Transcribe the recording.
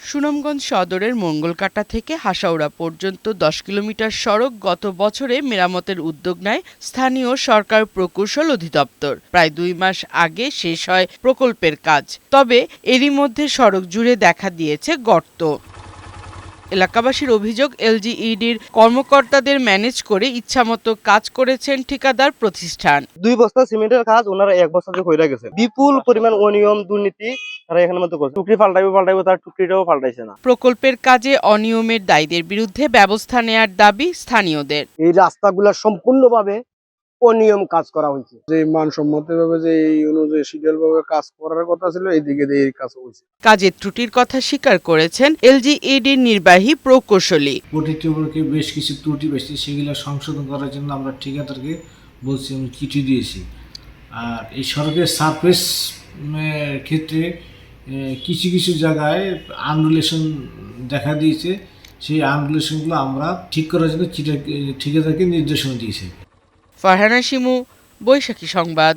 সুনামগঞ্জ সদরের মঙ্গলকাটা থেকে হাসাউড়া পর্যন্ত ১০ কিলোমিটার সড়ক গত বছরে মেরামতের উদ্যোগ নেয় স্থানীয় সরকার প্রকৌশল অধিদপ্তর। প্রায় ২ মাস আগে শেষ হয় প্রকল্পের কাজ। তবে এরই মধ্যে সড়ক জুড়ে দেখা দিয়েছে গর্ত। এলাকাবাসীর অভিযোগ, এলজিইডির কর্মকর্তাদের ম্যানেজ করে ইচ্ছামতো কাজ করেছেন ঠিকাদার প্রতিষ্ঠান। ২ বস্তা সিমেন্টের কাজ ওনারা ১ বস্তাতে কইরা গেছে। বিপুল পরিমাণ অনিয়ম দুর্নীতি তারা এখানের মধ্যে করছে। টুকরি পাল্টাইবো তার টুকরিটাও পাল্টাইছে না। প্রকল্পের কাজে অনিয়মের দায়ীদের বিরুদ্ধে ব্যবস্থা নেয়ার দাবি স্থানীয়দের। এই রাস্তাগুলা সম্পূর্ণভাবে অনিয়ম কাজ করা হয়েছে। যে মানসম্মতভাবে যে এই অনুযায়ী শিডিউলভাবে কাজ করার কথা ছিল, এইদিকে এই কাজ হয়েছে। কাজের ত্রুটির কথা স্বীকার করেছেন এলজিইডির নির্বাহী প্রকৌশলী। প্রতিটি বেশ কিছু ত্রুটি বেশি, সেগুলো সংশোধন করার জন্য আমরা ঠিকাদারকে বলছি, আমি চিঠি দিয়েছি। আর এই সড়কের সারফেস ক্ষেত্রে কিছু কিছু জায়গায় আনরিলেশন দেখা দিয়েছে। সেই আনরিলেশনগুলো আমরা ঠিক করার জন্য ঠিকাদারকে নির্দেশনা দিয়েছি। ফারহানা শিমু, বৈশাখী সংবাদ।